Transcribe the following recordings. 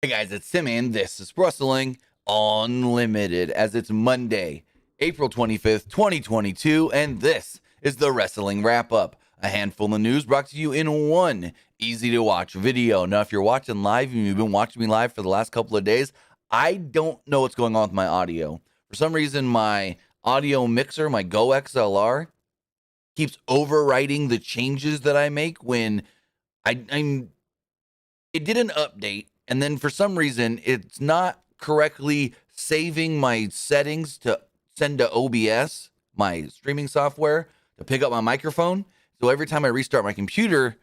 Hey guys, it's Tim and this is Wrestling Unlimited as it's Monday, April 25th, 2022, and this is the Wrestling Wrap-Up, a handful of news brought to you in one easy-to-watch video. Now, if you're watching live and you've been watching me live for the last couple of days, I don't know what's going on with my audio. For some reason, my audio mixer, my Go XLR, keeps overwriting the changes that I make when it did an update. And then for some reason, it's not correctly saving my settings to send to OBS, my streaming software, to pick up my microphone. So every time I restart my computer,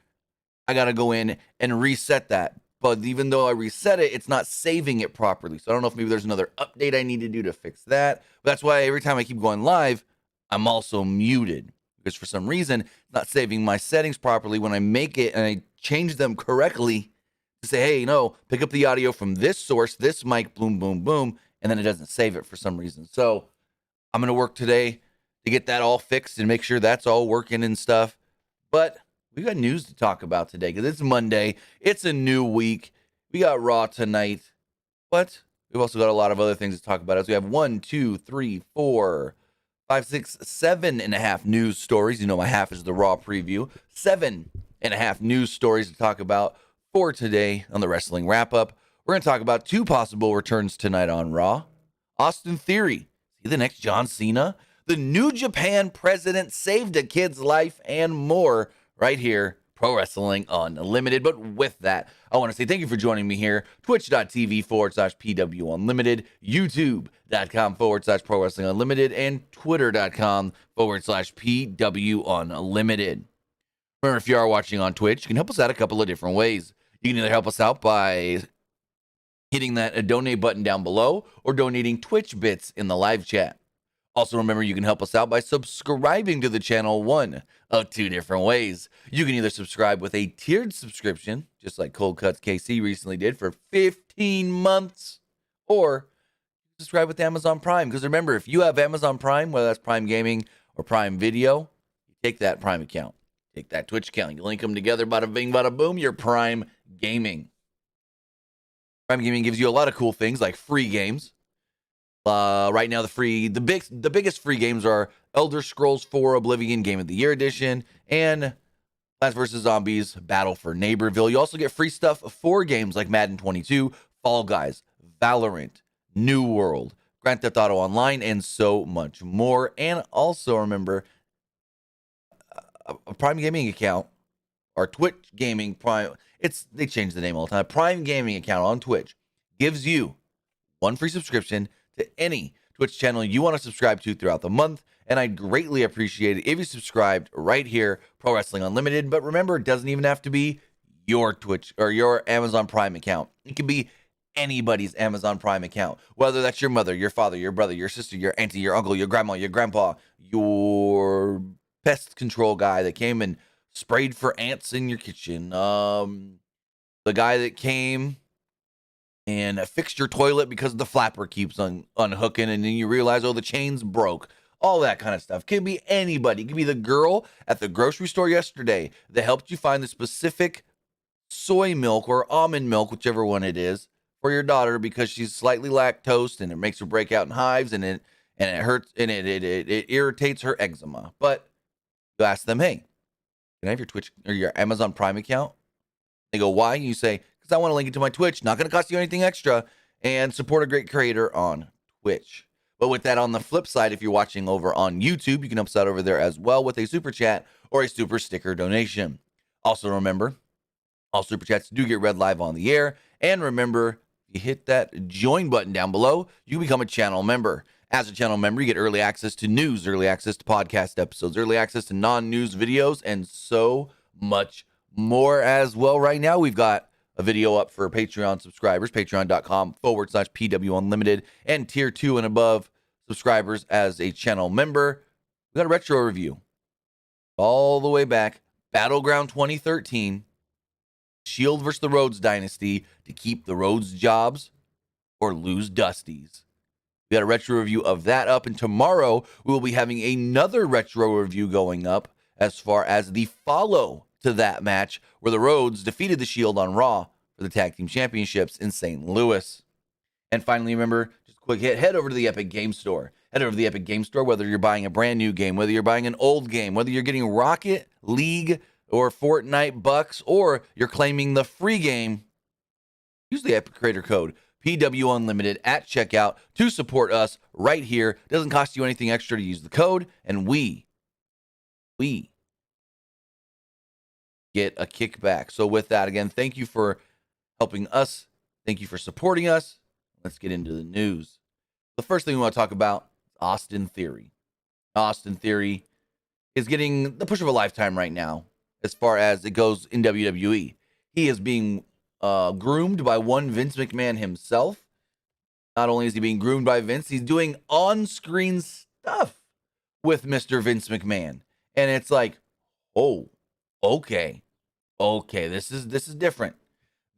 I got to go in and reset that. But even though I reset it, it's not saving it properly. So I don't know if maybe there's another update I need to do to fix that. But that's why every time I keep going live, I'm also muted. Because for some reason, it's not saving my settings properly when I make it and I change them correctly. Say, hey, pick up the audio from this source, this mic, boom, boom, boom, and then it doesn't save it for some reason. So I'm going to work today to get that all fixed and make sure that's all working and stuff. But we got news to talk about today because it's Monday. It's a new week. We got Raw tonight, but we've also got a lot of other things to talk about. As we have 1, 2, 3, 4, 5, 6, 7.5 news stories. My half is the Raw preview. 7.5 news stories to talk about for today on the Wrestling Wrap-Up. We're going to talk about 2 possible returns tonight on Raw. Austin Theory, is he the next John Cena? The New Japan president saved a kid's life and more right here, Pro Wrestling Unlimited. But with that, I want to say thank you for joining me here. Twitch.tv/PWU Unlimited, YouTube.com/Pro Wrestling Unlimited, and Twitter.com/PWU Unlimited. Remember, if you are watching on Twitch, you can help us out a couple of different ways. You can either help us out by hitting that donate button down below or donating Twitch bits in the live chat. Also, remember, you can help us out by subscribing to the channel one of 2 different ways. You can either subscribe with a tiered subscription, just like Cold Cuts KC recently did for 15 months, or subscribe with Amazon Prime. Because remember, if you have Amazon Prime, whether that's Prime Gaming or Prime Video, you take that Prime account. Take that Twitch account. You link them together, bada bing, bada boom, you're Prime Gaming. Prime Gaming gives you a lot of cool things like free games. Right now, the biggest free games are Elder Scrolls 4 Oblivion Game of the Year Edition and Plants vs. Zombies Battle for Neighborville. You also get free stuff for games like Madden 22, Fall Guys, Valorant, New World, Grand Theft Auto Online, and so much more. And also remember, a Prime Gaming account or Twitch Gaming Prime, they change the name all the time. Prime Gaming account on Twitch gives you 1 free subscription to any Twitch channel you want to subscribe to throughout the month, and I'd greatly appreciate it if you subscribed right here, Pro Wrestling Unlimited. But remember, it doesn't even have to be your Twitch or your Amazon Prime account. It can be anybody's Amazon Prime account, whether that's your mother, your father, your brother, your sister, your auntie, your uncle, your grandma, your grandpa, your pest control guy that came and sprayed for ants in your kitchen, the guy that came and fixed your toilet because the flapper keeps unhooking and then you realize, the chain's broke. All that kind of stuff. Can be anybody. It could be the girl at the grocery store yesterday that helped you find the specific soy milk or almond milk, whichever one it is, for your daughter because she's slightly lactose and it makes her break out in hives and it hurts and it irritates her eczema. But you ask them, hey, can I have your Twitch or your Amazon Prime account? They go, why? And you say, because I want to link it to my Twitch. Not going to cost you anything extra. And support a great creator on Twitch. But with that, on the flip side, if you're watching over on YouTube, you can help us out over there as well with a super chat or a super sticker donation. Also remember, all super chats do get read live on the air. And remember, if you hit that join button down below, you can become a channel member. As a channel member, you get early access to news, early access to podcast episodes, early access to non-news videos, and so much more as well. Right now, we've got a video up for Patreon subscribers, patreon.com/PW Unlimited, and tier 2 and above subscribers as a channel member. We got a retro review all the way back, Battleground 2013, Shield versus the Rhodes Dynasty to keep the Rhodes jobs or lose Dusty's. We got a retro review of that up, and tomorrow we will be having another retro review going up as far as the follow to that match where the Rhodes defeated the Shield on Raw for the tag team championships in St. Louis. And finally, remember, just a quick hit, head over to the Epic Game Store. Head over to the Epic Game Store, whether you're buying a brand new game, whether you're buying an old game, whether you're getting Rocket League or Fortnite Bucks, or you're claiming the free game, use the Epic Creator Code PW Unlimited at checkout to support us right here. It doesn't cost you anything extra to use the code, and we get a kickback. So with that, again, thank you for helping us. Thank you for supporting us. Let's get into the news. The first thing we want to talk about is Austin Theory. Austin Theory is getting the push of a lifetime right now as far as it goes in WWE. He is being groomed by one Vince McMahon himself. Not only is he being groomed by Vince, he's doing on-screen stuff with Mr. Vince McMahon. And it's like, oh, okay, this is different.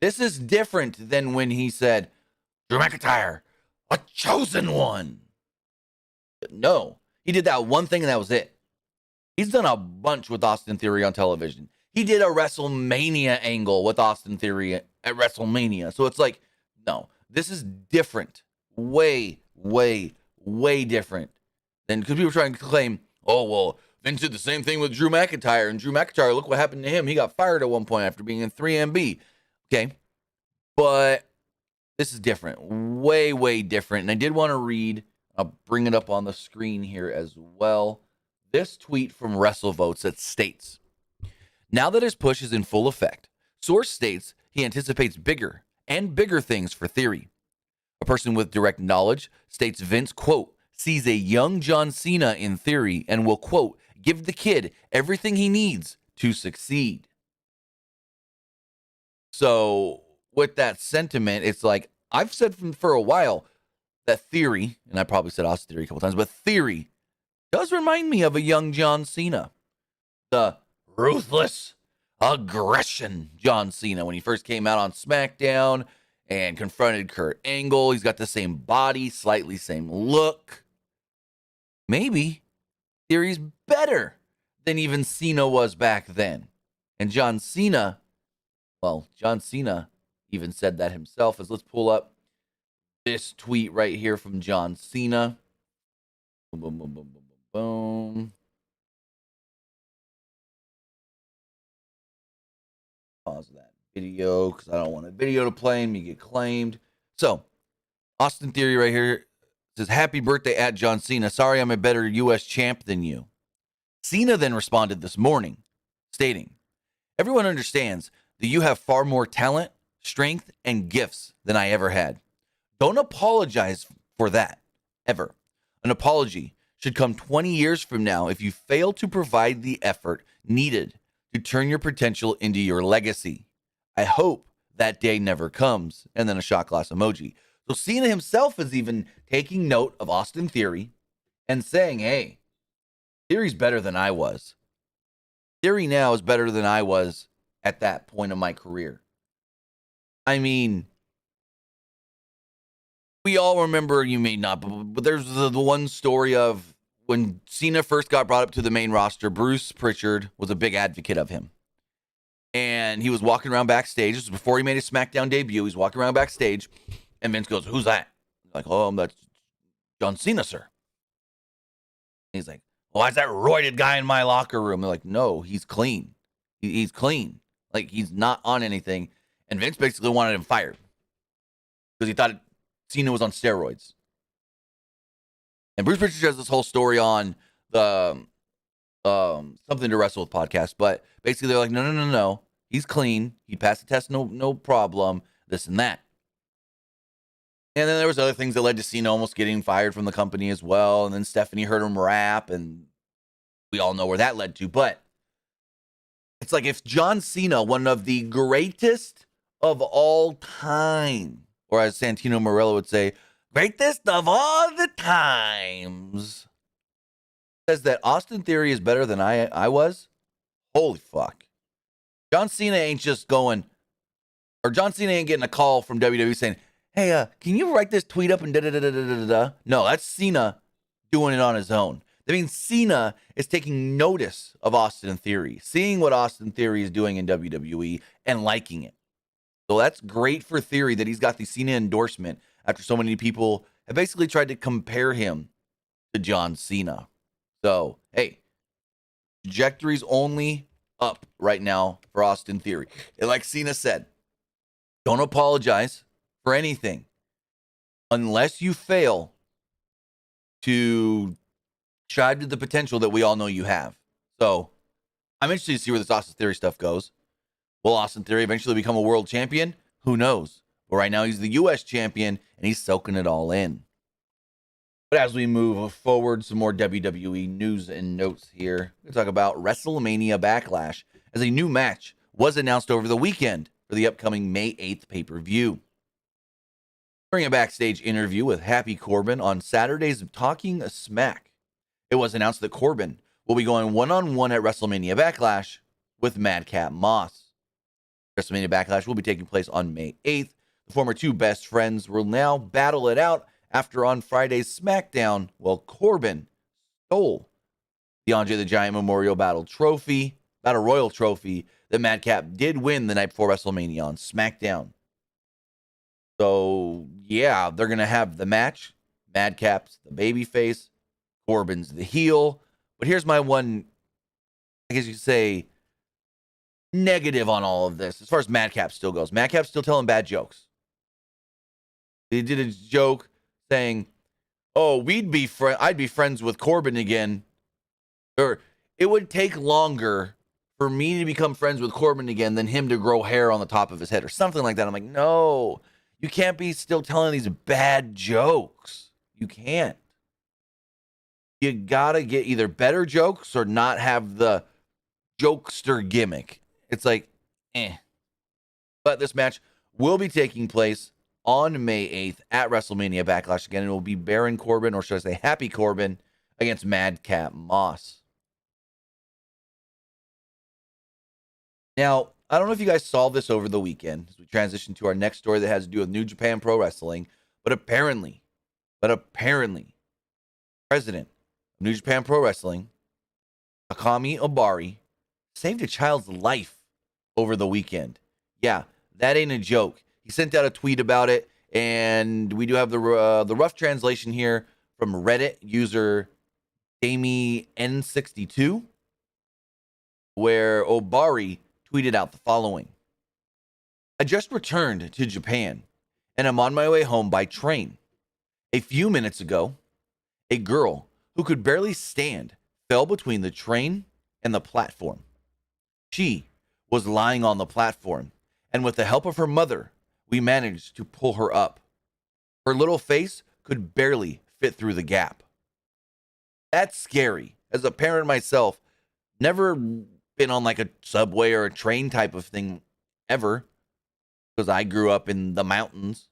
This is different than when he said, Drew McIntyre, a chosen one. No, he did that one thing and that was it. He's done a bunch with Austin Theory on television. He did a WrestleMania angle with Austin Theory at WrestleMania. So it's like, no, this is different. Way different than, because people are trying to claim, oh, well, Vince did the same thing with Drew McIntyre. And Drew McIntyre, look what happened to him. He got fired at one point after being in 3MB. Okay. But this is different. Way different. And I did want to read, I'll bring it up on the screen here as well, this tweet from WrestleVotes that states, now that his push is in full effect, source states he anticipates bigger and bigger things for Theory. A person with direct knowledge states Vince, quote, sees a young John Cena in Theory and will, quote, give the kid everything he needs to succeed. So with that sentiment, it's like, I've said for a while that Theory, and I probably said Austin Theory a couple times, but Theory does remind me of a young John Cena. The ruthless aggression John Cena when he first came out on SmackDown and confronted Kurt Angle. He's got the same body, slightly same look. Maybe Theory's better than even Cena was back then. And John Cena even said that himself. Let's pull up this tweet right here from John Cena. Boom. Pause that video because I don't want a video to play and me get claimed. So, Austin Theory right here says, happy birthday at John Cena. Sorry I'm a better U.S. champ than you. Cena then responded this morning, stating, everyone understands that you have far more talent, strength, and gifts than I ever had. Don't apologize for that, ever. An apology should come 20 years from now if you fail to provide the effort needed to turn your potential into your legacy. I hope that day never comes. And then a shot glass emoji. So Cena himself is even taking note of Austin Theory and saying, hey, Theory's better than I was. Theory now is better than I was at that point of my career. I mean, we all remember, you may not, but there's the one story of when Cena first got brought up to the main roster, Bruce Pritchard was a big advocate of him. And he was walking around backstage. This was before he made his SmackDown debut. He's walking around backstage, and Vince goes, who's that? Like, oh, that's John Cena, sir. And he's like, why is that roided guy in my locker room? They're like, no, he's clean. He's clean. Like, he's not on anything. And Vince basically wanted him fired because he thought Cena was on steroids. And Bruce Pritchard has this whole story on the Something to Wrestle With podcast, but basically they're like, no, he's clean. He passed the test, no problem, this and that. And then there was other things that led to Cena almost getting fired from the company as well. And then Stephanie heard him rap, and we all know where that led to. But it's like if John Cena, one of the greatest of all time, or as Santino Marella would say, greatest of all the times, says that Austin Theory is better than I was, holy fuck. John Cena ain't just going, or John Cena ain't getting a call from WWE saying, hey, can you write this tweet up and da-da-da-da-da-da-da? No, that's Cena doing it on his own. That means Cena is taking notice of Austin Theory, seeing what Austin Theory is doing in WWE and liking it. So that's great for Theory that he's got the Cena endorsement after so many people have basically tried to compare him to John Cena. So, hey, trajectory's only up right now for Austin Theory. And like Cena said, don't apologize for anything unless you fail to strive to the potential that we all know you have. So I'm interested to see where this Austin Theory stuff goes. Will Austin Theory eventually become a world champion? Who knows? But right now he's the U.S. champion and he's soaking it all in. But as we move forward, some more WWE news and notes here. We're going to talk about WrestleMania Backlash as a new match was announced over the weekend for the upcoming May 8th pay-per-view. During a backstage interview with Happy Corbin on Saturday's Talking Smack, it was announced that Corbin will be going one-on-one at WrestleMania Backlash with Madcap Moss. WrestleMania Backlash will be taking place on May 8th. The former two best friends will now battle it out after on Friday's SmackDown, Corbin stole the Andre the Giant Memorial Battle Royal Trophy that Madcap did win the night before WrestleMania on SmackDown. So, yeah, they're going to have the match. Madcap's the babyface. Corbin's the heel. But here's my one, I guess you could say, negative on all of this. As far as Madcap still goes, Madcap's still telling bad jokes. He did a joke saying, "Oh, I'd be friends with Corbin again," or "It would take longer for me to become friends with Corbin again than him to grow hair on the top of his head," or something like that. I'm like, no, you can't be still telling these bad jokes. You can't. You gotta get either better jokes or not have the jokester gimmick. It's like, But this match will be taking place on May 8th at WrestleMania Backlash again. It will be Baron Corbin, or should I say Happy Corbin, against Madcap Moss. Now, I don't know if you guys saw this over the weekend as we transition to our next story that has to do with New Japan Pro Wrestling, but apparently, President of New Japan Pro Wrestling, Akami Obari, saved a child's life over the weekend. Yeah, that ain't a joke. He sent out a tweet about it, and we do have the rough translation here from Reddit user DamieN62, where Obari tweeted out the following: "I just returned to Japan, and I'm on my way home by train. A few minutes ago, a girl who could barely stand fell between the train and the platform. She was lying on the platform, and with the help of her mother, we managed to pull her up. Her little face could barely fit through the gap." That's scary. As a parent myself, never been on like a subway or a train type of thing ever, because I grew up in the mountains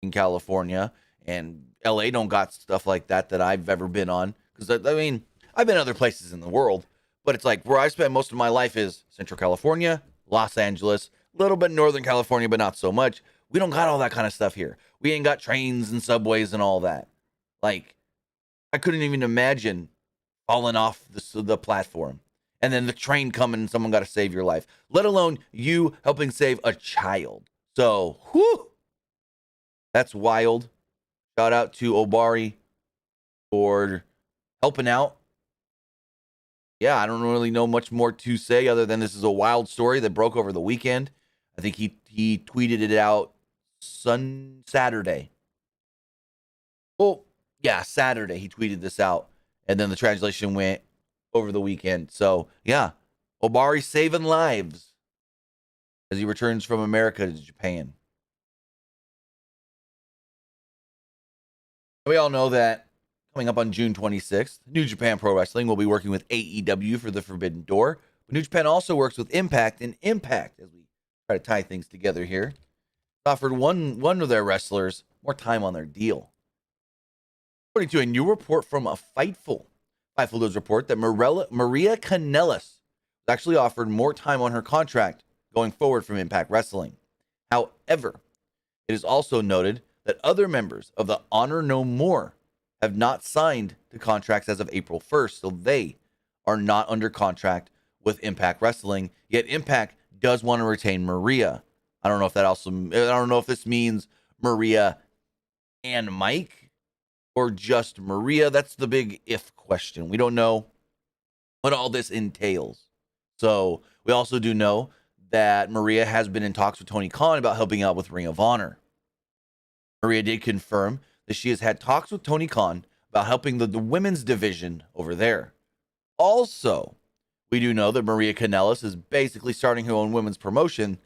in California, and LA don't got stuff like that I've ever been on. Because I mean, I've been other places in the world, but it's like where I spent most of my life is Central California, Los Angeles, a little bit Northern California, but not so much. We don't got all that kind of stuff here. We ain't got trains and subways and all that. Like, I couldn't even imagine falling off the platform and then the train coming and someone got to save your life, let alone you helping save a child. So, whew, that's wild. Shout out to Obari for helping out. Yeah, I don't really know much more to say other than this is a wild story that broke over the weekend. I think he tweeted it out Saturday. Well, yeah, Saturday he tweeted this out, and then the translation went over the weekend. So, yeah, Obari saving lives as he returns from America to Japan. We all know that coming up on June 26th, New Japan Pro Wrestling will be working with AEW for the Forbidden Door. But New Japan also works with Impact, and Impact, as we try to tie things together here, offered one of their wrestlers more time on their deal. According to a new report from a Fightful does report that Maria Kanellis was actually offered more time on her contract going forward from Impact Wrestling. However, it is also noted that other members of the Honor No More have not signed to contracts as of April 1st, so they are not under contract with Impact Wrestling, yet Impact does want to retain Maria. I don't know if this means Maria and Mike or just Maria. That's the big if question. We don't know what all this entails. So we also do know that Maria has been in talks with Tony Khan about helping out with Ring of Honor. Maria did confirm that she has had talks with Tony Khan about helping the women's division over there. Also, we do know that Maria Kanellis is basically starting her own women's promotion,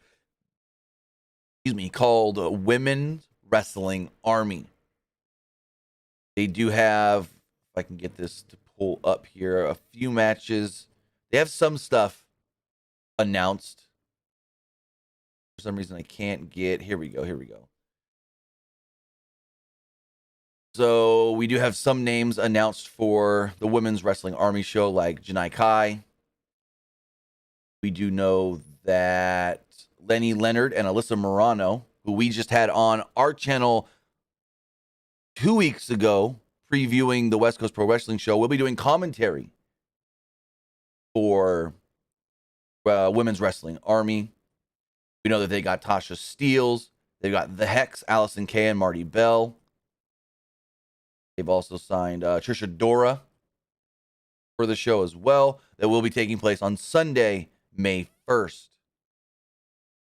called Women's Wrestling Army. They do have, if I can get this to pull up here, a few matches. They have some stuff announced. For some reason, I can't get. Here we go. So we do have some names announced for the Women's Wrestling Army show, like Janai Kai. We do know that Lenny Leonard and Alyssa Morano, who we just had on our channel 2 weeks ago, previewing the West Coast Pro Wrestling show, will be doing commentary for Women's Wrestling Army. We know that they got Tasha Steeles. They've got The Hex, Allison Kay, and Marty Bell. They've also signed Trisha Dora for the show as well. That will be taking place on Sunday, May 1st.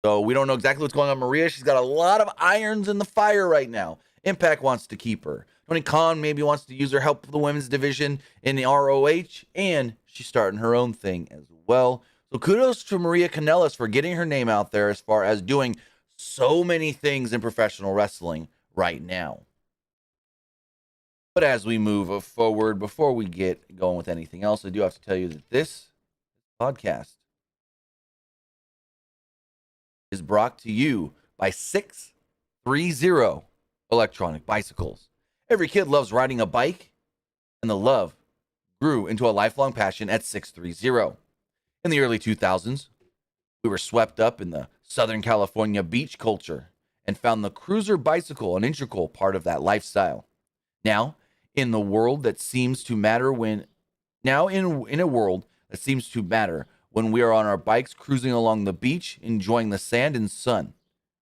So we don't know exactly what's going on with Maria. She's got a lot of irons in the fire right now. Impact wants to keep her. Tony Khan maybe wants to use her help for the women's division in the ROH, and she's starting her own thing as well. So kudos to Maria Kanellis for getting her name out there as far as doing so many things in professional wrestling right now. But as we move forward, before we get going with anything else, I do have to tell you that this podcast is brought to you by 630 Electronic Bicycles. Every kid loves riding a bike, and the love grew into a lifelong passion at 630. In the early 2000s, we were swept up in the Southern California beach culture and found the cruiser bicycle an integral part of that lifestyle. Now, in a world that seems to matter when we are on our bikes cruising along the beach, enjoying the sand and sun.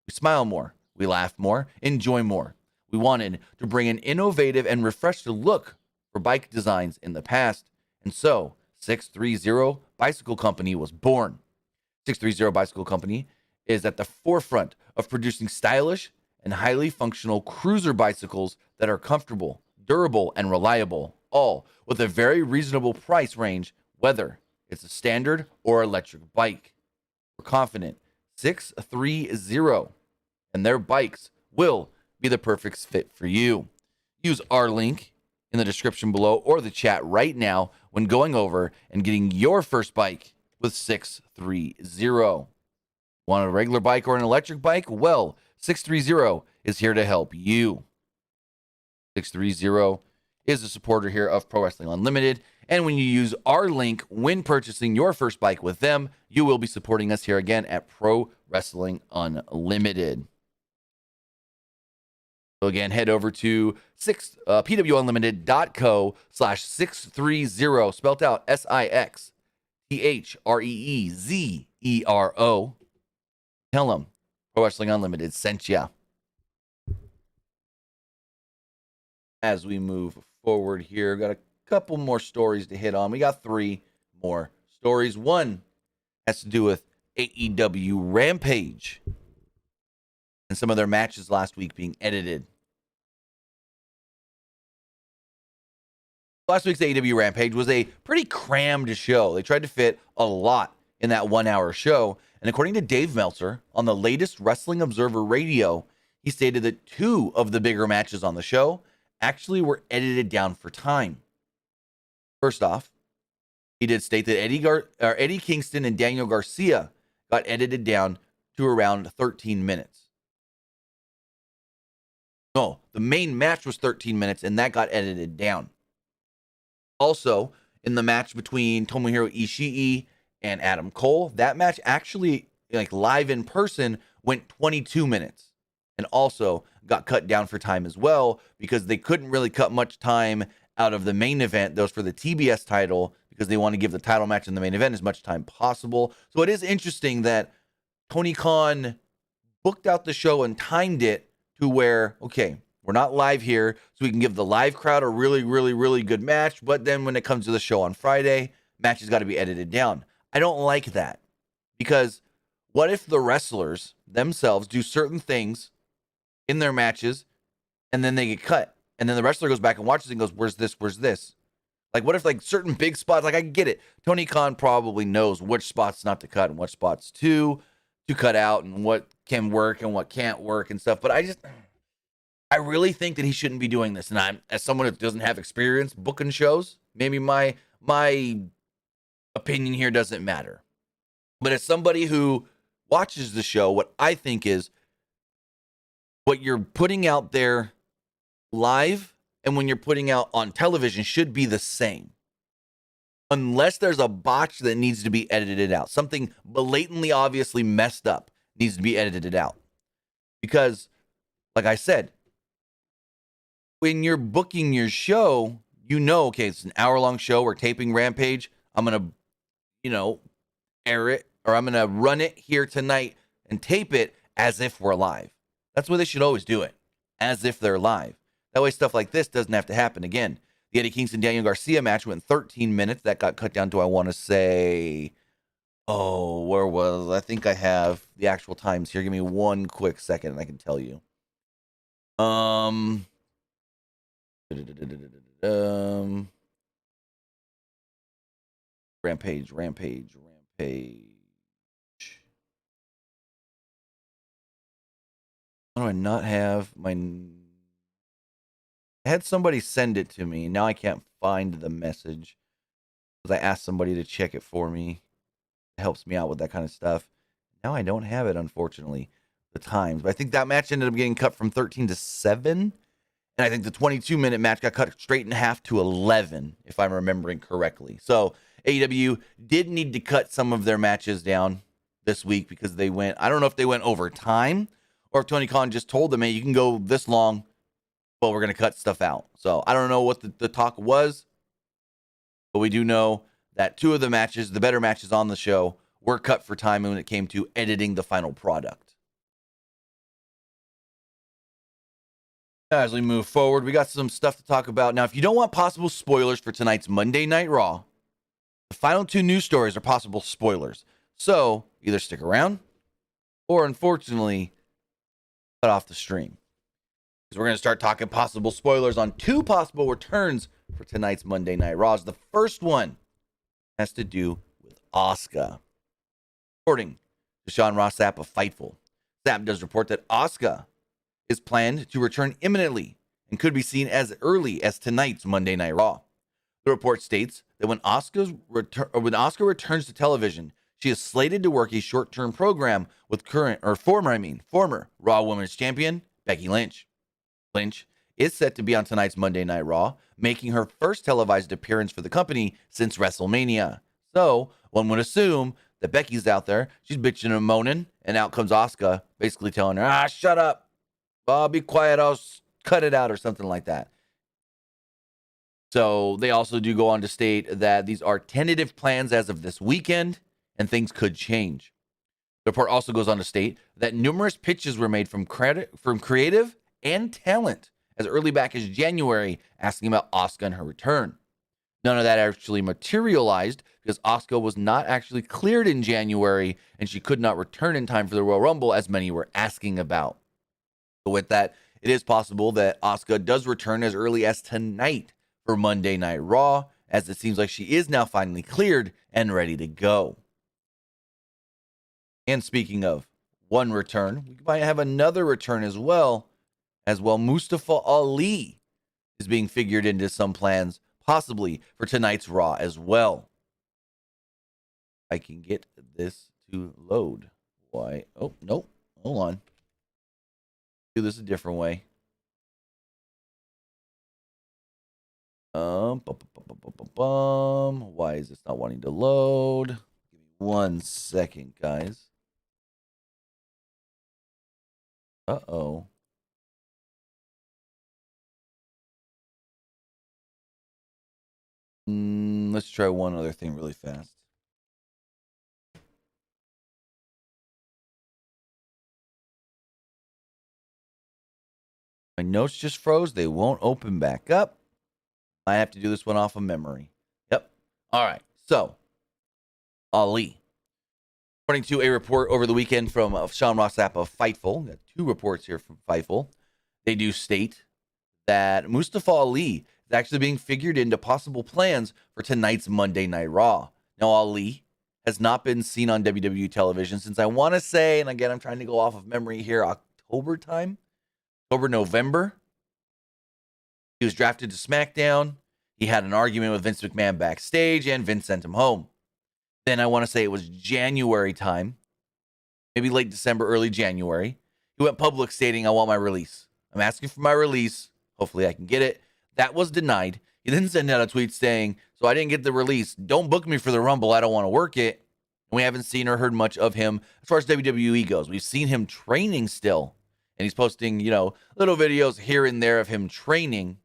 We smile more, we laugh more, enjoy more. We wanted to bring an innovative and refreshed look for bike designs in the past, and so 630 Bicycle Company was born. 630 Bicycle Company is at the forefront of producing stylish and highly functional cruiser bicycles that are comfortable, durable, and reliable, all with a very reasonable price range, whether it's a standard or electric bike. We're confident 630 and their bikes will be the perfect fit for you. Use our link in the description below or the chat right now when going over and getting your first bike with 630. Want a regular bike or an electric bike? Well, 630 is here to help you. 630 is a supporter here of Pro Wrestling Unlimited, and when you use our link when purchasing your first bike with them, you will be supporting us here again at Pro Wrestling Unlimited. So again, head over to pwunlimited.co/630, spelled out SIXTHREEZERO. Tell them Pro Wrestling Unlimited sent ya. As we move forward here, got a couple more stories to hit on. We got 3 more stories. One has to do with AEW Rampage and some of their matches last week being edited. Last week's AEW Rampage was a pretty crammed show. They tried to fit a lot in that 1-hour show. And according to Dave Meltzer on the latest Wrestling Observer Radio, he stated that 2 of the bigger matches on the show actually were edited down for time. First off, he did state that Eddie Kingston and Daniel Garcia got edited down to around 13 minutes. No, the main match was 13 minutes, and that got edited down. Also, in the match between Tomohiro Ishii and Adam Cole, that match actually, live in person, went 22 minutes. And also got cut down for time as well, because they couldn't really cut much time out of the main event. Those for the TBS title, because they want to give the title match in the main event as much time possible. So it is interesting that Tony Khan booked out the show and timed it to where, okay, we're not live here, so we can give the live crowd a really, really, really good match. But then when it comes to the show on Friday, matches got to be edited down. I don't like that, because what if the wrestlers themselves do certain things in their matches and then they get cut? And then the wrestler goes back and watches and goes, where's this? Where's this? Like, what if, like, certain big spots, like, I get it. Tony Khan probably knows which spots not to cut and what spots to cut out and what can work and what can't work and stuff. But I really think that he shouldn't be doing this. And I'm, as someone who doesn't have experience booking shows, maybe my opinion here doesn't matter. But as somebody who watches the show, what I think is what you're putting out there live and when you're putting out on television should be the same. Unless there's a botch that needs to be edited out. Something blatantly, obviously messed up needs to be edited out. Because, like I said, when you're booking your show, you know, okay, it's an hour-long show. We're taping Rampage. I'm going to, air it, or I'm going to run it here tonight and tape it as if we're live. That's what they should always do it, as if they're live. That way stuff like this doesn't have to happen again. The Eddie Kingston-Daniel Garcia match went 13 minutes. That got cut down to, I want to say, where was, I think I have the actual times here. Give me one quick second and I can tell you. Rampage. Why do I not have my... I had somebody send it to me. Now I can't find the message because I asked somebody to check it for me. It helps me out with that kind of stuff. Now I don't have it, unfortunately, the times. But I think that match ended up getting cut from 13 to 7. And I think the 22-minute match got cut straight in half to 11, if I'm remembering correctly. So AEW did need to cut some of their matches down this week because they went, I don't know if they went over time or if Tony Khan just told them, hey, you can go this long, but we're going to cut stuff out. So I don't know what the talk was, but we do know that 2 of the matches, the better matches on the show, were cut for time when it came to editing the final product. As we move forward, we got some stuff to talk about. Now, if you don't want possible spoilers for tonight's Monday Night Raw, the final 2 news stories are possible spoilers. So either stick around or, unfortunately, cut off the stream. Because we're going to start talking possible spoilers on 2 possible returns for tonight's Monday Night Raws. The first one has to do with Asuka. According to Sean Ross Sapp of Fightful, Sapp does report that Asuka is planned to return imminently and could be seen as early as tonight's Monday Night Raw. The report states that when Asuka returns to television, she is slated to work a short-term program with former Raw Women's Champion Becky Lynch. Lynch is set to be on tonight's Monday Night Raw, making her first televised appearance for the company since WrestleMania. So, one would assume that Becky's out there, she's bitching and moaning, and out comes Asuka, basically telling her, shut up, be quiet, I'll cut it out, or something like that. So, they also do go on to state that these are tentative plans as of this weekend, and things could change. The report also goes on to state that numerous pitches were made from creative and talent as early back as January, asking about Asuka and her return. None of that actually materialized because Asuka was not actually cleared in January and she could not return in time for the Royal Rumble, as many were asking about. So with that, it is possible that Asuka does return as early as tonight for Monday Night Raw, as it seems like she is now finally cleared and ready to go. And speaking of one return, we might have another return as well. Mustafa Ali is being figured into some plans, possibly for tonight's Raw as well. I can get this to load. Why? Oh, nope. Hold on. Do this a different way. Why is this not wanting to load? Give me 1 second, guys. Uh-oh. Let's try one other thing really fast. My notes just froze. They won't open back up. I have to do this one off of memory. Yep. All right. So, Ali. According to a report over the weekend from Sean Rossap of Fightful, got 2 reports here from Fightful. They do state that Mustafa Ali is actually being figured into possible plans for tonight's Monday Night Raw. Now, Ali has not been seen on WWE television since I want to say, and again, I'm trying to go off of memory here, October, November. He was drafted to SmackDown. He had an argument with Vince McMahon backstage, and Vince sent him home. Then I want to say it was January time, maybe late December, early January. He went public stating, I want my release. I'm asking for my release. Hopefully I can get it. That was denied. He then sent out a tweet saying, so I didn't get the release. Don't book me for the Rumble. I don't want to work it. And we haven't seen or heard much of him as far as WWE goes. We've seen him training still. And he's posting, little videos here and there of him training.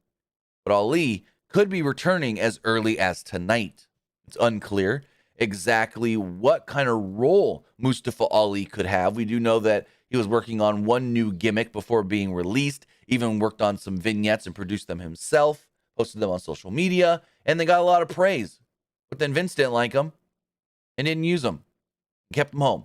But Ali could be returning as early as tonight. It's unclear exactly what kind of role Mustafa Ali could have. We do know that he was working on one new gimmick before being released, even worked on some vignettes and produced them himself, posted them on social media, and they got a lot of praise. But then Vince didn't like them and didn't use them, kept them home.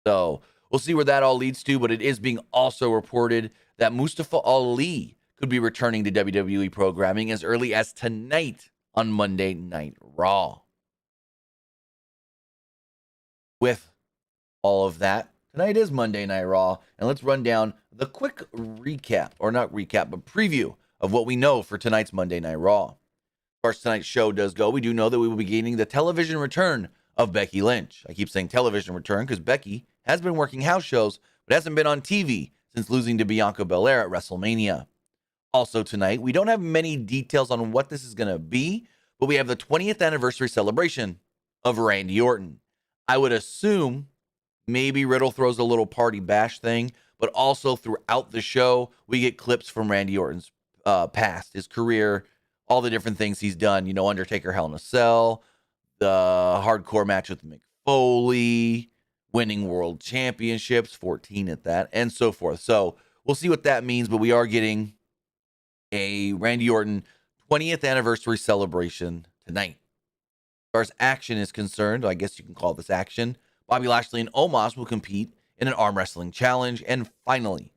So we'll see where that all leads to, but it is being also reported that Mustafa Ali could be returning to WWE programming as early as tonight on Monday Night Raw. With all of that, tonight is Monday Night Raw, and let's run down the quick recap, or not recap, but preview of what we know for tonight's Monday Night Raw. As far as tonight's show does go, we do know that we will be gaining the television return of Becky Lynch. I keep saying television return because Becky has been working house shows, but hasn't been on TV since losing to Bianca Belair at WrestleMania. Also tonight, we don't have many details on what this is going to be, but we have the 20th anniversary celebration of Randy Orton. I would assume maybe Riddle throws a little party bash thing, but also throughout the show, we get clips from Randy Orton's past, his career, all the different things he's done. Undertaker Hell in a Cell, the hardcore match with Mick Foley, winning world championships, 14 at that, and so forth. So we'll see what that means, but we are getting a Randy Orton 20th anniversary celebration tonight. As far as action is concerned, I guess you can call this action, Bobby Lashley and Omos will compete in an arm wrestling challenge. And finally,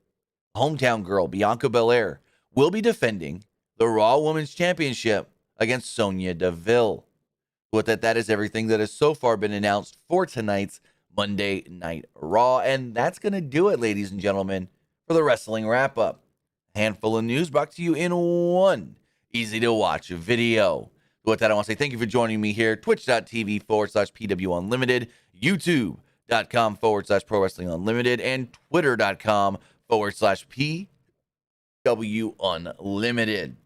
hometown girl Bianca Belair will be defending the Raw Women's Championship against Sonya Deville. With that is everything that has so far been announced for tonight's Monday Night Raw. And that's going to do it, ladies and gentlemen, for the wrestling wrap-up. A handful of news brought to you in one easy-to-watch video. With that, I want to say thank you for joining me here. Twitch.tv/PW Unlimited, YouTube.com/Pro Wrestling Unlimited, and Twitter.com/PW Unlimited.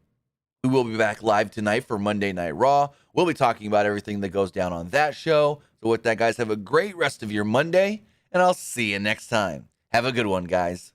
We will be back live tonight for Monday Night Raw. We'll be talking about everything that goes down on that show. So with that, guys, have a great rest of your Monday, and I'll see you next time. Have a good one, guys.